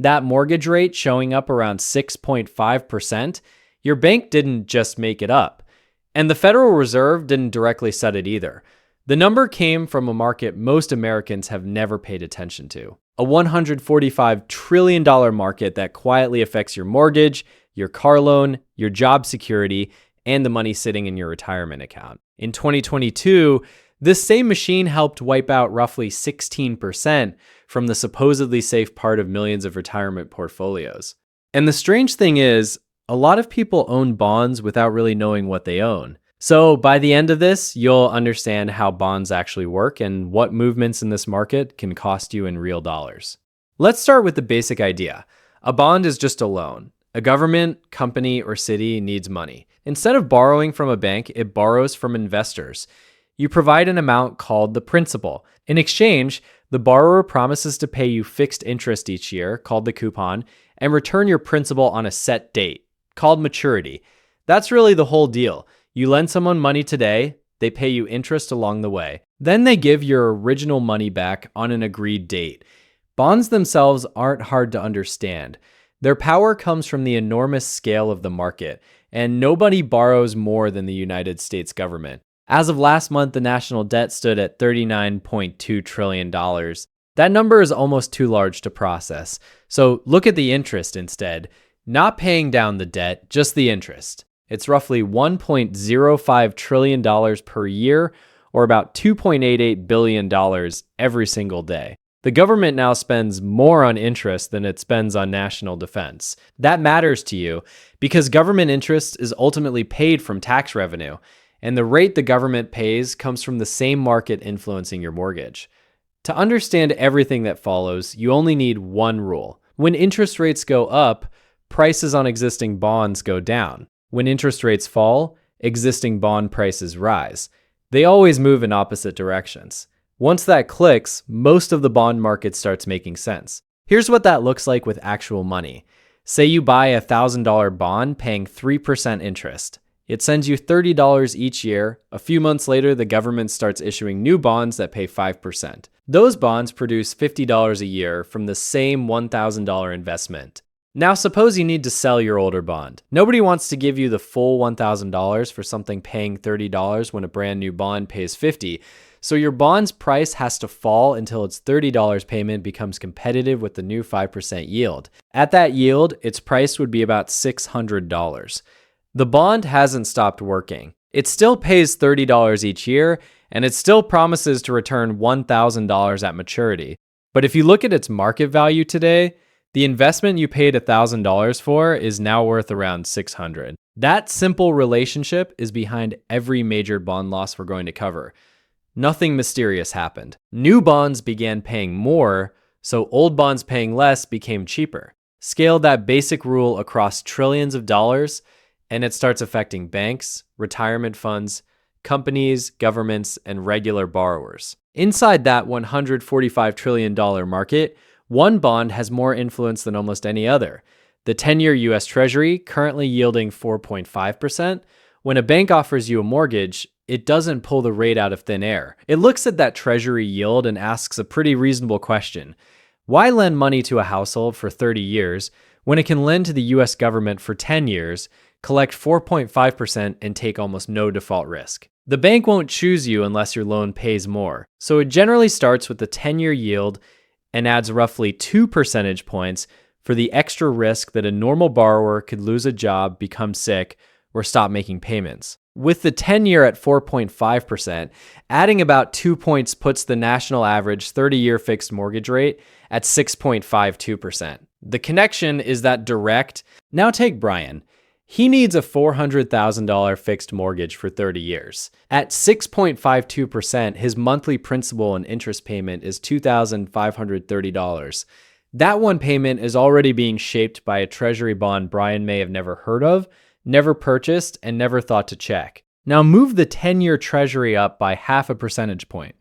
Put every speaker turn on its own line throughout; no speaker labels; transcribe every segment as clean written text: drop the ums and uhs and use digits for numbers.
That mortgage rate showing up around 6.5%, your bank didn't just make it up. And the Federal Reserve didn't directly set it either. The number came from a market most Americans have never paid attention to. A $145 trillion market that quietly affects your mortgage, your car loan, your job security, and the money sitting in your retirement account. In 2022, this same machine helped wipe out roughly 16% from the supposedly safe part of millions of retirement portfolios. And the strange thing is, a lot of people own bonds without really knowing what they own. So by the end of this, you'll understand how bonds actually work and what movements in this market can cost you in real dollars. Let's start with the basic idea. A bond is just a loan. A government, company, or city needs money. Instead of borrowing from a bank, it borrows from investors. You provide an amount called the principal. In exchange, the borrower promises to pay you fixed interest each year, called the coupon, and return your principal on a set date, called maturity. That's really the whole deal. You lend someone money today, they pay you interest along the way. Then they give your original money back on an agreed date. Bonds themselves aren't hard to understand. Their power comes from the enormous scale of the market, and nobody borrows more than the United States government. As of last month, the national debt stood at $39.2 trillion. That number is almost too large to process. So look at the interest instead. Not paying down the debt, just the interest. It's roughly $1.05 trillion per year, or about $2.88 billion every single day. The government now spends more on interest than it spends on national defense. That matters to you because government interest is ultimately paid from tax revenue, and the rate the government pays comes from the same market influencing your mortgage. To understand everything that follows, you only need one rule. When interest rates go up, prices on existing bonds go down. When interest rates fall, existing bond prices rise. They always move in opposite directions. Once that clicks, most of the bond market starts making sense. Here's what that looks like with actual money. Say you buy a $1,000 bond paying 3% interest. It sends you $30 each year. A few months later, the government starts issuing new bonds that pay 5%. Those bonds produce $50 a year from the same $1,000 investment. Now suppose you need to sell your older bond. Nobody wants to give you the full $1,000 for something paying $30 when a brand new bond pays $50. So your bond's price has to fall until its $30 payment becomes competitive with the new 5% yield. At that yield, its price would be about $600. The bond hasn't stopped working. It still pays $30 each year, and it still promises to return $1,000 at maturity. But if you look at its market value today, the investment you paid $1,000 for is now worth around $600. That simple relationship is behind every major bond loss we're going to cover. Nothing mysterious happened. New bonds began paying more, so old bonds paying less became cheaper. Scale that basic rule across trillions of dollars, and it starts affecting banks, retirement funds, companies, governments, and regular borrowers. Inside that $145 trillion market, one bond has more influence than almost any other. The 10-year U.S. Treasury, currently yielding 4.5%, when a bank offers you a mortgage, it doesn't pull the rate out of thin air. It looks at that Treasury yield and asks a pretty reasonable question. Why lend money to a household for 30 years when it can lend to the U.S. government for 10 years, collect 4.5%, and take almost no default risk? The bank won't choose you unless your loan pays more. So it generally starts with the 10-year yield and adds roughly 2 percentage points for the extra risk that a normal borrower could lose a job, become sick, or stop making payments. With the 10-year at 4.5%, adding about 2 points puts the national average 30-year fixed mortgage rate at 6.52%. The connection is that direct. Now take Brian. He needs a $400,000 fixed mortgage for 30 years. At 6.52%, his monthly principal and interest payment is $2,530. That one payment is already being shaped by a Treasury bond Brian may have never heard of, never purchased, and never thought to check. Now move the 10-year Treasury up by 0.5 percentage point.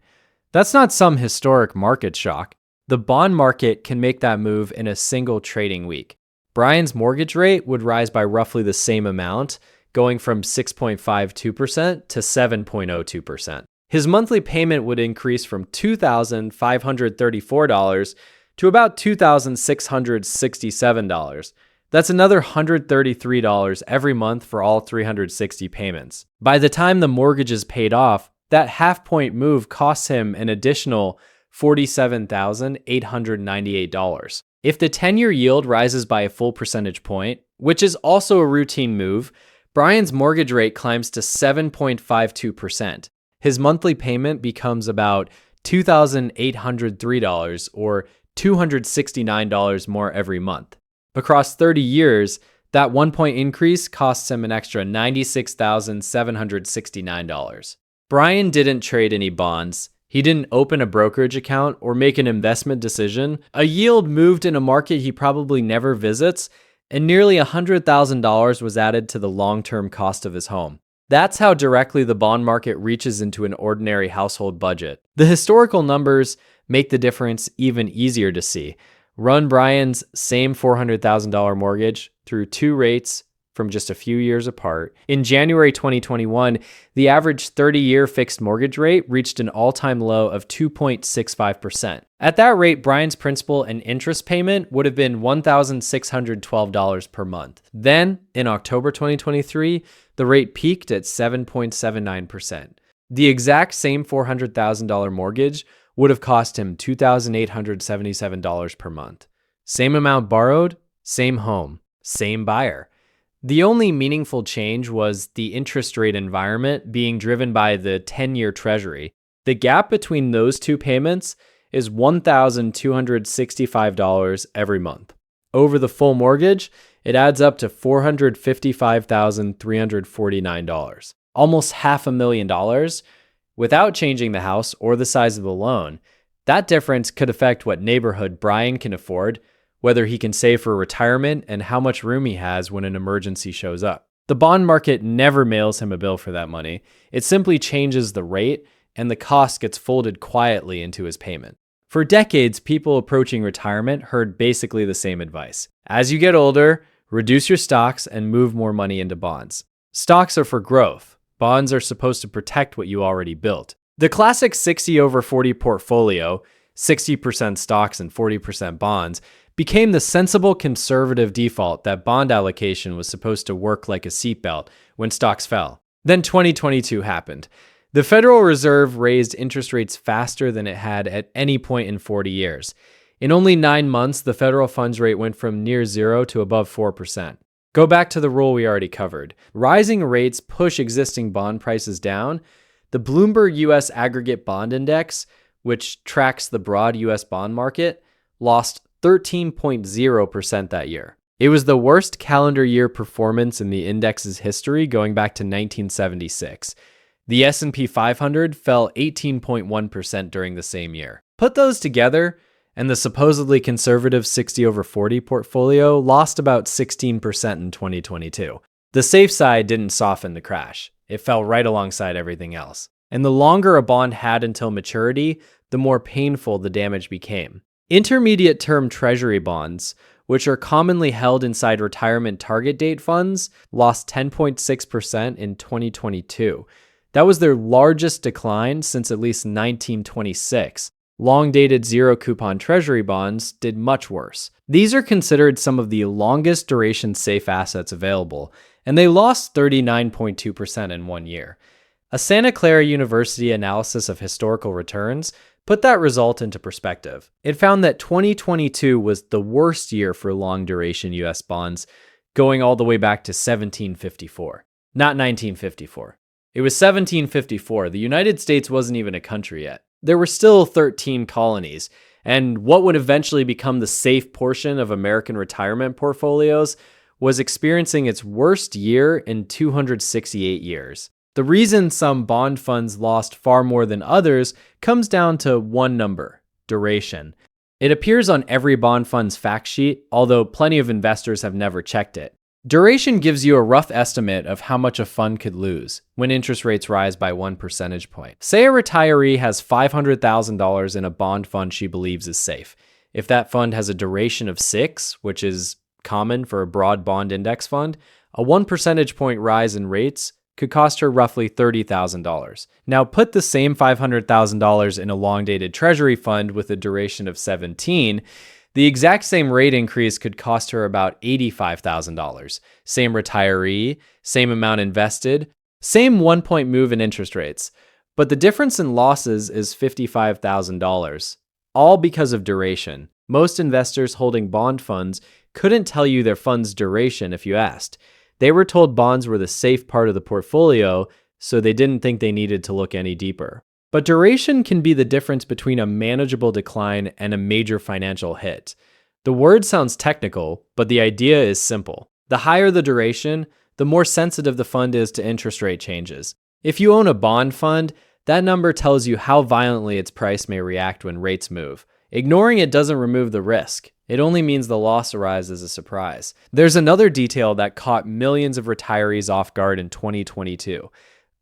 That's not some historic market shock. The bond market can make that move in a single trading week. Brian's mortgage rate would rise by roughly the same amount, going from 6.52% to 7.02%. His monthly payment would increase from $2,534 to about $2,667. That's another $133 every month for all 360 payments. By the time the mortgage is paid off, that half-point move costs him an additional $47,898. If the 10-year yield rises by a full percentage point, which is also a routine move, Brian's mortgage rate climbs to 7.52%. His monthly payment becomes about $2,803 or $269 more every month. Across 30 years, that 1-point increase costs him an extra $96,769. Brian didn't trade any bonds. He didn't open a brokerage account or make an investment decision. A yield moved in a market he probably never visits, and nearly $100,000 was added to the long-term cost of his home. That's how directly the bond market reaches into an ordinary household budget. The historical numbers make the difference even easier to see. Run Brian's same $400,000 mortgage through two rates from just a few years apart. In January 2021, the average 30-year fixed mortgage rate reached an all-time low of 2.65%. At that rate, Brian's principal and interest payment would have been $1,612 per month. Then, in October 2023, the rate peaked at 7.79%. The exact same $400,000 mortgage would have cost him $2,877 per month. Same amount borrowed, same home, same buyer. The only meaningful change was the interest rate environment being driven by the 10-year Treasury. The gap between those two payments is $1,265 every month. Over the full mortgage, it adds up to $455,349, almost $500,000. Without changing the house or the size of the loan, that difference could affect what neighborhood Brian can afford, whether he can save for retirement, and how much room he has when an emergency shows up. The bond market never mails him a bill for that money. It simply changes the rate, and the cost gets folded quietly into his payment. For decades, people approaching retirement heard basically the same advice. As you get older, reduce your stocks and move more money into bonds. Stocks are for growth. Bonds are supposed to protect what you already built. The classic 60/40 portfolio, 60% stocks and 40% bonds, became the sensible conservative default that bond allocation was supposed to work like a seatbelt when stocks fell. Then 2022 happened. The Federal Reserve raised interest rates faster than it had at any point in 40 years. In only 9 months, the federal funds rate went from near zero to above 4%. Go back to the rule we already covered. Rising rates push existing bond prices down. The Bloomberg U.S. Aggregate Bond Index, which tracks the broad U.S. bond market, lost 13.0% that year. It was the worst calendar year performance in the index's history going back to 1976. The S&P 500 fell 18.1% during the same year. Put those together, and the supposedly conservative 60/40 portfolio lost about 16% in 2022. The safe side didn't soften the crash. It fell right alongside everything else. And the longer a bond had until maturity, the more painful the damage became. Intermediate-term Treasury bonds, which are commonly held inside retirement target date funds, lost 10.6% in 2022. That was their largest decline since at least 1926. Long-dated zero-coupon Treasury bonds did much worse. These are considered some of the longest duration safe assets available, and they lost 39.2% in 1 year. A Santa Clara University analysis of historical returns put that result into perspective. It found that 2022 was the worst year for long-duration U.S. bonds, going all the way back to 1754. Not 1954. It was 1754. The United States wasn't even a country yet. There were still 13 colonies, and what would eventually become the safe portion of American retirement portfolios was experiencing its worst year in 268 years. The reason some bond funds lost far more than others comes down to one number: duration. It appears on every bond fund's fact sheet, although plenty of investors have never checked it. Duration gives you a rough estimate of how much a fund could lose when interest rates rise by 1 percentage point. Say a retiree has $500,000 in a bond fund she believes is safe. If that fund has a duration of 6, which is common for a broad bond index fund, a 1 percentage point rise in rates could cost her roughly $30,000. Now put the same $500,000 in a long-dated Treasury fund with a duration of 17. The exact same rate increase could cost her about $85,000. Same retiree, same amount invested, same 1-point move in interest rates. But the difference in losses is $55,000, all because of duration. Most investors holding bond funds couldn't tell you their fund's duration if you asked. They were told bonds were the safe part of the portfolio, so they didn't think they needed to look any deeper. But duration can be the difference between a manageable decline and a major financial hit. The word sounds technical, but the idea is simple. The higher the duration, the more sensitive the fund is to interest rate changes. If you own a bond fund, that number tells you how violently its price may react when rates move. Ignoring it doesn't remove the risk. It only means the loss arrives as a surprise. There's another detail that caught millions of retirees off guard in 2022.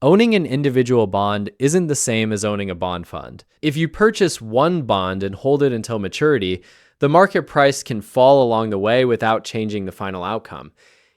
Owning an individual bond isn't the same as owning a bond fund. If you purchase one bond and hold it until maturity, the market price can fall along the way without changing the final outcome.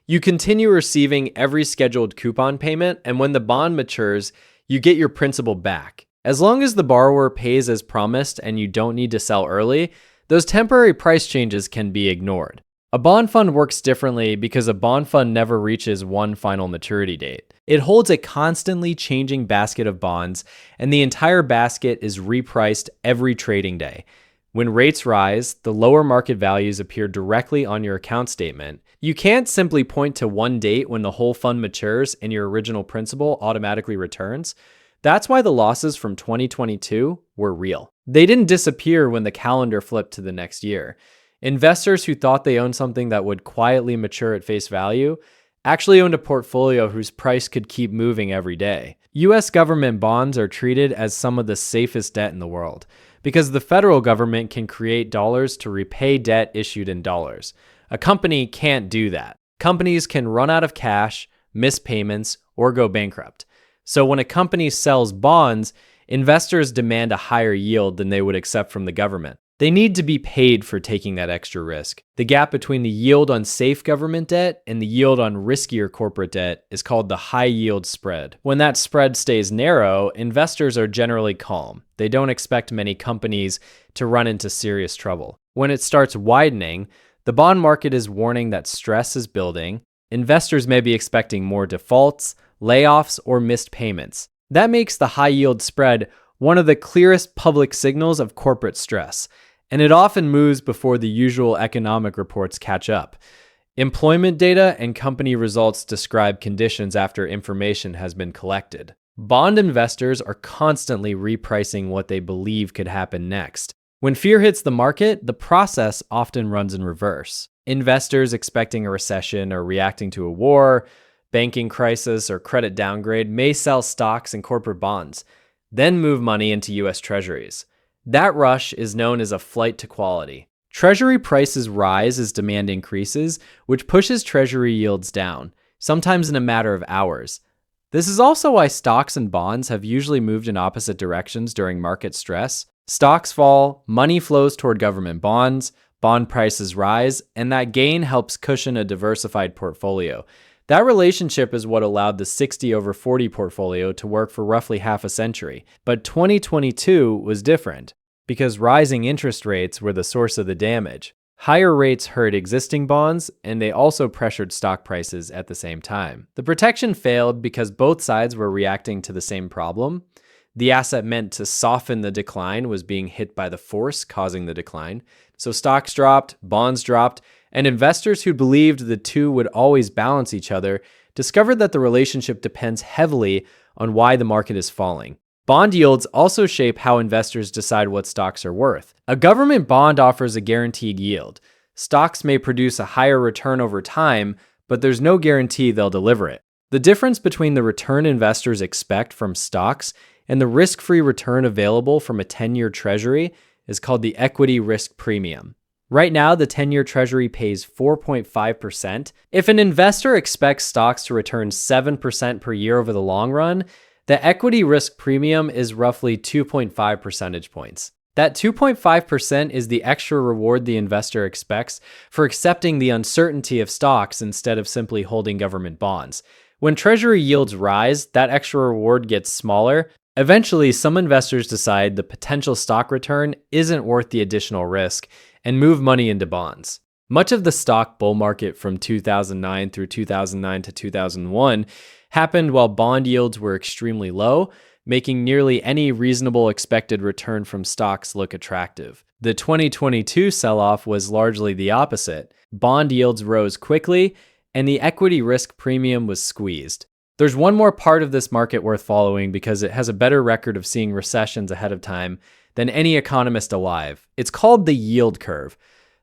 You continue receiving every scheduled coupon payment, and when the bond matures, you get your principal back. As long as the borrower pays as promised and you don't need to sell early, those temporary price changes can be ignored. A bond fund works differently because a bond fund never reaches one final maturity date. It holds a constantly changing basket of bonds, and the entire basket is repriced every trading day. When rates rise, the lower market values appear directly on your account statement. You can't simply point to one date when the whole fund matures and your original principal automatically returns. That's why the losses from 2022 were real. They didn't disappear when the calendar flipped to the next year. Investors who thought they owned something that would quietly mature at face value actually owned a portfolio whose price could keep moving every day. US government bonds are treated as some of the safest debt in the world because the federal government can create dollars to repay debt issued in dollars. A company can't do that. Companies can run out of cash, miss payments, or go bankrupt. So when a company sells bonds, investors demand a higher yield than they would accept from the government. They need to be paid for taking that extra risk. The gap between the yield on safe government debt and the yield on riskier corporate debt is called the high yield spread. When that spread stays narrow, investors are generally calm. They don't expect many companies to run into serious trouble. When it starts widening, the bond market is warning that stress is building. Investors may be expecting more defaults, layoffs, or missed payments. That makes the high yield spread one of the clearest public signals of corporate stress, and it often moves before the usual economic reports catch up. Employment data and company results describe conditions after information has been collected. Bond investors are constantly repricing what they believe could happen next. When fear hits the market, the process often runs in reverse. Investors expecting a recession or reacting to a war, banking crisis, or credit downgrade may sell stocks and corporate bonds, then move money into US Treasuries. That rush is known as a flight to quality. Treasury prices rise as demand increases, which pushes Treasury yields down, sometimes in a matter of hours. This is also why stocks and bonds have usually moved in opposite directions during market stress. Stocks fall, money flows toward government bonds, bond prices rise, and that gain helps cushion a diversified portfolio. That relationship is what allowed the 60/40 portfolio to work for roughly half a century. But 2022 was different because rising interest rates were the source of the damage. Higher rates hurt existing bonds, and they also pressured stock prices at the same time. The protection failed because both sides were reacting to the same problem. The asset meant to soften the decline was being hit by the force causing the decline. So stocks dropped, bonds dropped, and investors who believed the two would always balance each other discovered that the relationship depends heavily on why the market is falling. Bond yields also shape how investors decide what stocks are worth. A government bond offers a guaranteed yield. Stocks may produce a higher return over time, but there's no guarantee they'll deliver it. The difference between the return investors expect from stocks and the risk-free return available from a 10-year treasury is called the equity risk premium. Right now, the 10-year treasury pays 4.5%. If an investor expects stocks to return 7% per year over the long run, the equity risk premium is roughly 2.5 percentage points. That 2.5% is the extra reward the investor expects for accepting the uncertainty of stocks instead of simply holding government bonds. When Treasury yields rise, that extra reward gets smaller. Eventually, some investors decide the potential stock return isn't worth the additional risk and move money into bonds. Much of the stock bull market from 2009 through 2009 to 2001 happened while bond yields were extremely low, making nearly any reasonable expected return from stocks look attractive. The 2022 sell-off was largely the opposite. Bond yields rose quickly, and the equity risk premium was squeezed. There's one more part of this market worth following because it has a better record of seeing recessions ahead of time than any economist alive. It's called the yield curve.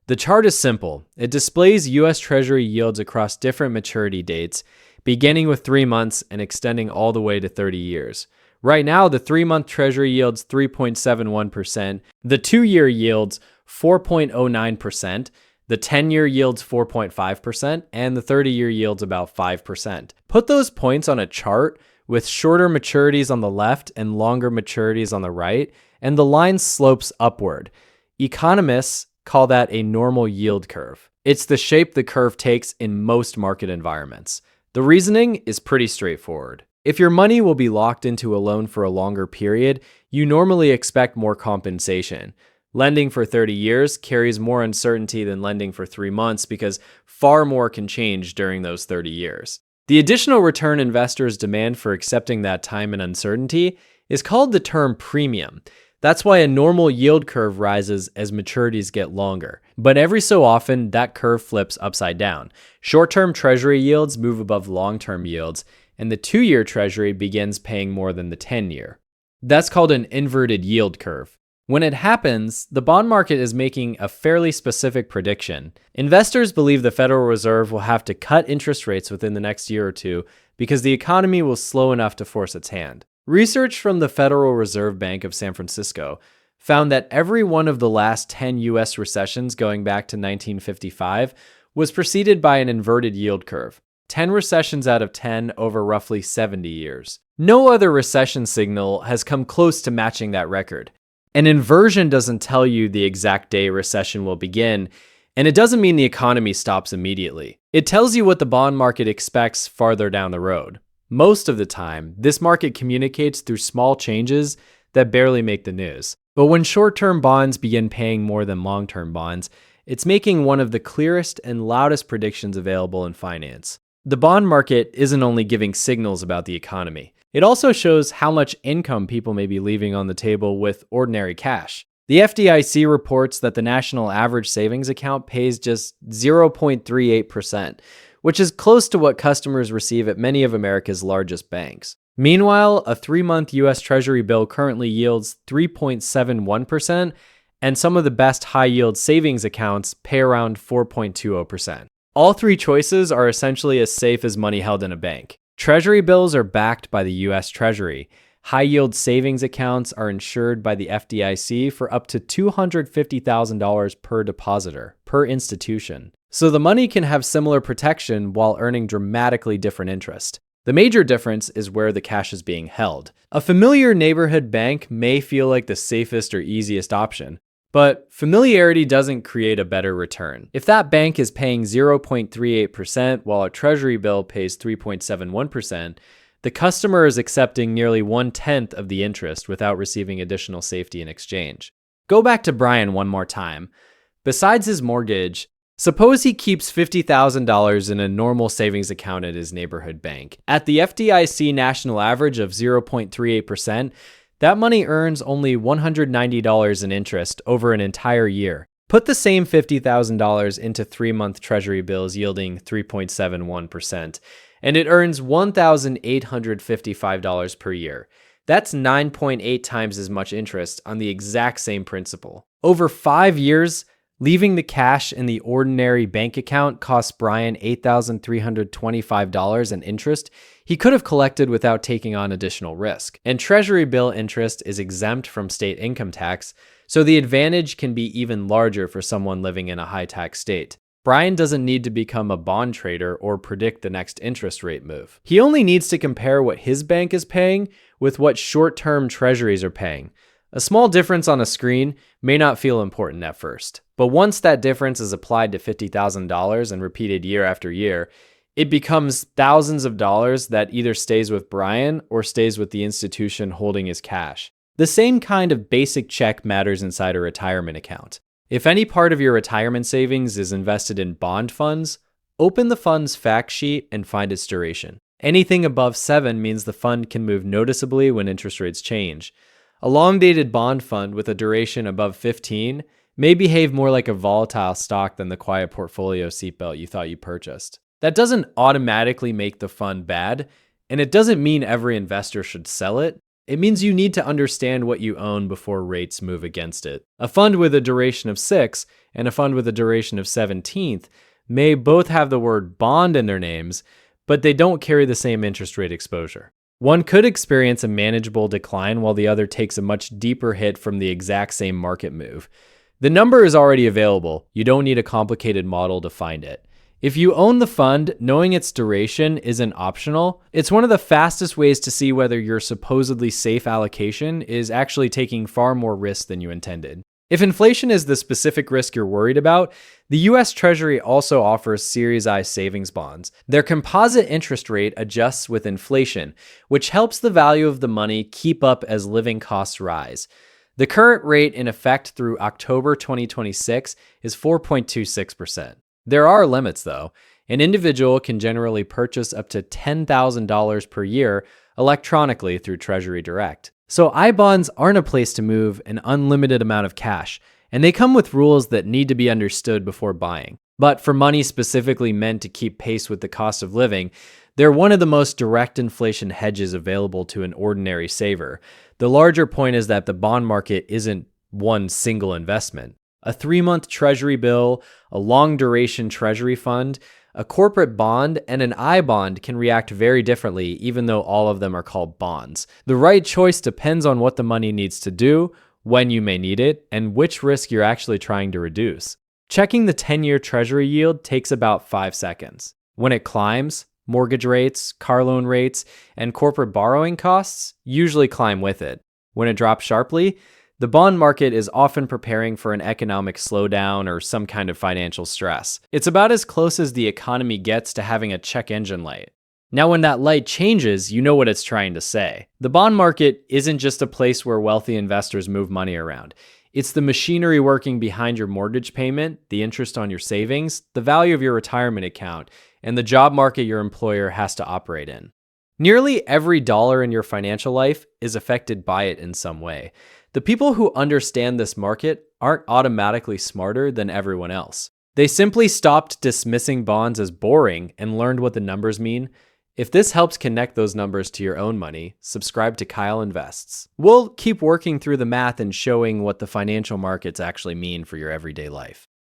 The chart is simple. It displays US Treasury yields across different maturity dates, beginning with 3 months and extending all the way to 30 years. Right now, the 3-month Treasury yields 3.71%, the 2-year yields 4.09%, the 10-year yields 4.5%, and the 30-year yields about 5%. Put those points on a chart with shorter maturities on the left and longer maturities on the right, and the line slopes upward. Economists call that a normal yield curve. It's the shape the curve takes in most market environments. The reasoning is pretty straightforward. If your money will be locked into a loan for a longer period, you normally expect more compensation. Lending for 30 years carries more uncertainty than lending for 3 months because far more can change during those 30 years. The additional return investors demand for accepting that time and uncertainty is called the term premium. That's why a normal yield curve rises as maturities get longer. But every so often, that curve flips upside down. Short-term Treasury yields move above long-term yields, and the 2-year Treasury begins paying more than the 10-year. That's called an inverted yield curve. When it happens, the bond market is making a fairly specific prediction. Investors believe the Federal Reserve will have to cut interest rates within the next year or two because the economy will slow enough to force its hand. Research from the Federal Reserve Bank of San Francisco found that every one of the last 10 US recessions going back to 1955 was preceded by an inverted yield curve. 10 recessions out of 10 over roughly 70 years. No other recession signal has come close to matching that record. An inversion doesn't tell you the exact day recession will begin, and it doesn't mean the economy stops immediately. It tells you what the bond market expects farther down the road. Most of the time, this market communicates through small changes that barely make the news. But when short-term bonds begin paying more than long-term bonds, it's making one of the clearest and loudest predictions available in finance. The bond market isn't only giving signals about the economy. It also shows how much income people may be leaving on the table with ordinary cash. The FDIC reports that the national average savings account pays just 0.38%, which is close to what customers receive at many of America's largest banks. Meanwhile, a 3-month US Treasury bill currently yields 3.71%, and some of the best high-yield savings accounts pay around 4.20%. All three choices are essentially as safe as money held in a bank. Treasury bills are backed by the US Treasury. High-yield savings accounts are insured by the FDIC for up to $250,000 per depositor, per institution. So the money can have similar protection while earning dramatically different interest. The major difference is where the cash is being held. A familiar neighborhood bank may feel like the safest or easiest option, but familiarity doesn't create a better return. If that bank is paying 0.38% while a Treasury bill pays 3.71%, the customer is accepting nearly 1/10 of the interest without receiving additional safety in exchange. Go back to Brian one more time. Besides his mortgage, suppose he keeps $50,000 in a normal savings account at his neighborhood bank. At the FDIC national average of 0.38%, that money earns only $190 in interest over an entire year. Put the same $50,000 into 3-month Treasury bills yielding 3.71%, and it earns $1,855 per year. That's 9.8 times as much interest on the exact same principal. Over 5 years, leaving the cash in the ordinary bank account costs Brian $8,325 in interest he could have collected without taking on additional risk. And Treasury bill interest is exempt from state income tax, so the advantage can be even larger for someone living in a high-tax state. Brian doesn't need to become a bond trader or predict the next interest rate move. He only needs to compare what his bank is paying with what short-term treasuries are paying. A small difference on a screen may not feel important at first, but once that difference is applied to $50,000 and repeated year after year, it becomes thousands of dollars that either stays with Brian or stays with the institution holding his cash. The same kind of basic check matters inside a retirement account. If any part of your retirement savings is invested in bond funds, open the fund's fact sheet and find its duration. Anything above 7 means the fund can move noticeably when interest rates change. A long-dated bond fund with a duration above 15 may behave more like a volatile stock than the quiet portfolio seatbelt you thought you purchased. That doesn't automatically make the fund bad, and it doesn't mean every investor should sell it. It means you need to understand what you own before rates move against it. A fund with a duration of 6 and a fund with a duration of 17 may both have the word bond in their names, but they don't carry the same interest rate exposure. One could experience a manageable decline while the other takes a much deeper hit from the exact same market move. The number is already available. You don't need a complicated model to find it. If you own the fund, knowing its duration isn't optional. It's one of the fastest ways to see whether your supposedly safe allocation is actually taking far more risk than you intended. If inflation is the specific risk you're worried about, the US Treasury also offers Series I savings bonds. Their composite interest rate adjusts with inflation, which helps the value of the money keep up as living costs rise. The current rate in effect through October 2026 is 4.26%. There are limits, though. An individual can generally purchase up to $10,000 per year electronically through Treasury Direct. So I-bonds aren't a place to move an unlimited amount of cash, and they come with rules that need to be understood before buying. But for money specifically meant to keep pace with the cost of living, they're one of the most direct inflation hedges available to an ordinary saver. The larger point is that the bond market isn't one single investment. A 3-month Treasury bill, a long-duration Treasury fund, a corporate bond, and an I-bond can react very differently, even though all of them are called bonds. The right choice depends on what the money needs to do, when you may need it, and which risk you're actually trying to reduce. Checking the 10-year Treasury yield takes about 5 seconds. When it climbs, mortgage rates, car loan rates, and corporate borrowing costs usually climb with it. When it drops sharply, the bond market is often preparing for an economic slowdown or some kind of financial stress. It's about as close as the economy gets to having a check engine light. Now, when that light changes, you know what it's trying to say. The bond market isn't just a place where wealthy investors move money around. It's the machinery working behind your mortgage payment, the interest on your savings, the value of your retirement account, and the job market your employer has to operate in. Nearly every dollar in your financial life is affected by it in some way. The people who understand this market aren't automatically smarter than everyone else. They simply stopped dismissing bonds as boring and learned what the numbers mean. If this helps connect those numbers to your own money, subscribe to Kyle Invests. We'll keep working through the math and showing what the financial markets actually mean for your everyday life.